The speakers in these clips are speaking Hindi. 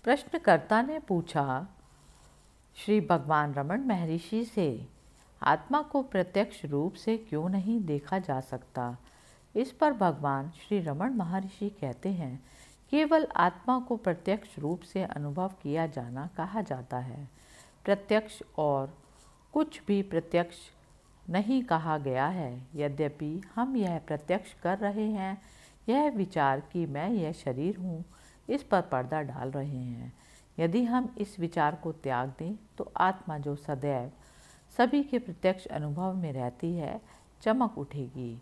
प्रश्नकर्ता ने पूछा, श्री भगवान रमण महर्षि से, आत्मा को प्रत्यक्ष रूप से क्यों नहीं देखा जा सकता? इस पर भगवान श्री रमण महर्षि कहते हैं, केवल आत्मा को प्रत्यक्ष रूप से अनुभव किया जाना कहा जाता है। प्रत्यक्ष और कुछ भी प्रत्यक्ष नहीं कहा गया है। यद्यपि हम यह प्रत्यक्ष कर रहे हैं, यह विचार कि मैं यह शरीर हूँ, इस पर पर्दा डाल रहे हैं। यदि हम इस विचार को त्याग दें तो आत्मा जो सदैव सभी के प्रत्यक्ष अनुभव में रहती है, चमक उठेगी।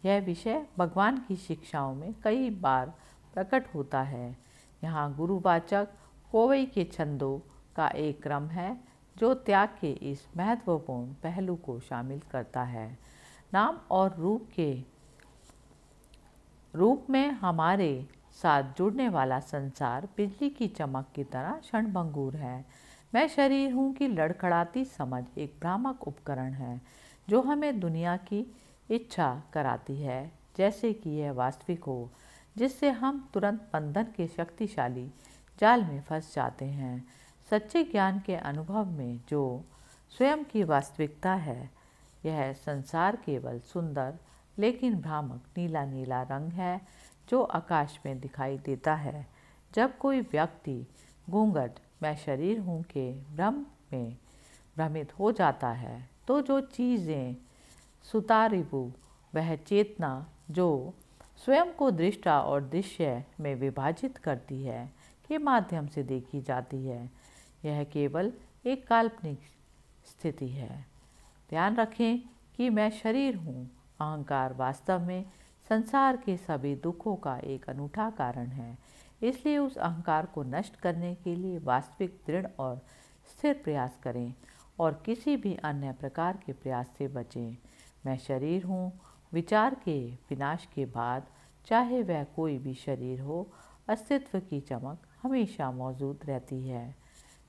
यह विषय भगवान की शिक्षाओं में कई बार प्रकट होता है। यहाँ गुरुवाचक कोवई के छंदों का एक क्रम है जो त्याग के इस महत्वपूर्ण पहलू को शामिल करता है। नाम और रूप में हमारे साथ जुड़ने वाला संसार बिजली की चमक की तरह क्षणभंगुर है। मैं शरीर हूँ कि लड़खड़ाती समझ एक भ्रामक उपकरण है जो हमें दुनिया की इच्छा कराती है जैसे कि यह वास्तविक हो, जिससे हम तुरंत बंधन के शक्तिशाली जाल में फंस जाते हैं। सच्चे ज्ञान के अनुभव में जो स्वयं की वास्तविकता है, यह संसार केवल सुंदर लेकिन भ्रामक नीला नीला रंग है जो आकाश में दिखाई देता है। जब कोई व्यक्ति घूंघट मैं शरीर हूँ के भ्रम में भ्रमित हो जाता है तो जो चीज़ें सुतारिबु वह चेतना जो स्वयं को दृष्टा और दृश्य में विभाजित करती है के माध्यम से देखी जाती है, यह केवल एक काल्पनिक स्थिति है। ध्यान रखें कि मैं शरीर हूँ। अहंकार वास्तव में संसार के सभी दुखों का एक अनूठा कारण है। इसलिए उस अहंकार को नष्ट करने के लिए वास्तविक दृढ़ और स्थिर प्रयास करें और किसी भी अन्य प्रकार के प्रयास से बचें। मैं शरीर हूँ विचार के विनाश के बाद, चाहे वह कोई भी शरीर हो, अस्तित्व की चमक हमेशा मौजूद रहती है।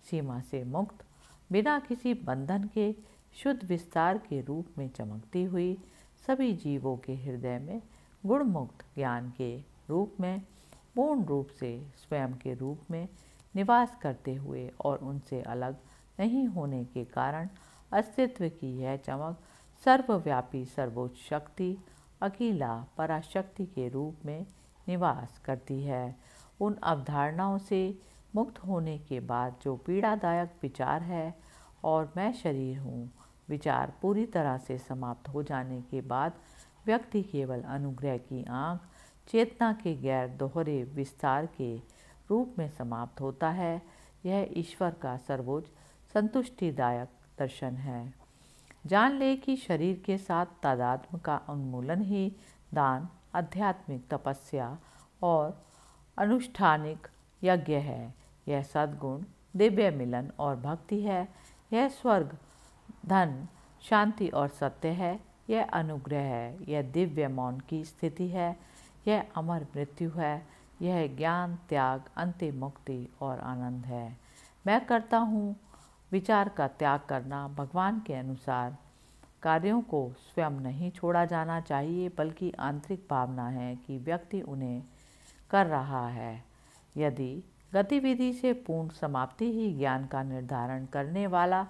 सीमा से मुक्त, बिना किसी बंधन के शुद्ध विस्तार के रूप में चमकती हुई, सभी जीवों के हृदय में गुण मुक्त ज्ञान के रूप में पूर्ण रूप से स्वयं के रूप में निवास करते हुए और उनसे अलग नहीं होने के कारण अस्तित्व की यह चमक सर्वव्यापी सर्वोच्च शक्ति अकेला पराशक्ति के रूप में निवास करती है। उन अवधारणाओं से मुक्त होने के बाद जो पीड़ादायक विचार है और मैं शरीर हूँ विचार पूरी तरह से समाप्त हो जाने के बाद व्यक्ति केवल अनुग्रह की आँख चेतना के गैर दोहरे विस्तार के रूप में समाप्त होता है। यह ईश्वर का सर्वोच्च संतुष्टिदायक दर्शन है। जान ले कि शरीर के साथ तादात्म्य का उन्मूलन ही दान, आध्यात्मिक तपस्या और अनुष्ठानिक यज्ञ है। यह सद्गुण, दिव्य मिलन और भक्ति है। यह स्वर्ग, धन, शांति और सत्य है। यह अनुग्रह है। यह दिव्य मौन की स्थिति है। यह अमर मृत्यु है। यह ज्ञान, त्याग, अंतिम मुक्ति और आनंद है। मैं करता हूँ विचार का त्याग करना भगवान के अनुसार कार्यों को स्वयं नहीं छोड़ा जाना चाहिए, बल्कि आंतरिक भावना है कि व्यक्ति उन्हें कर रहा है। यदि गतिविधि से पूर्ण समाप्ति ही ज्ञान का निर्धारण करने वाला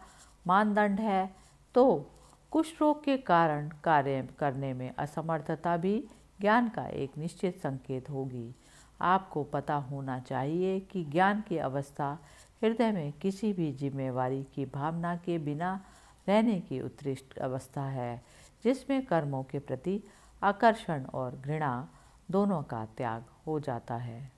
मानदंड है, तो कुष्ठ रोग के कारण कार्य करने में असमर्थता भी ज्ञान का एक निश्चित संकेत होगी। आपको पता होना चाहिए कि ज्ञान की अवस्था हृदय में किसी भी जिम्मेवारी की भावना के बिना रहने की उत्कृष्ट अवस्था है, जिसमें कर्मों के प्रति आकर्षण और घृणा दोनों का त्याग हो जाता है।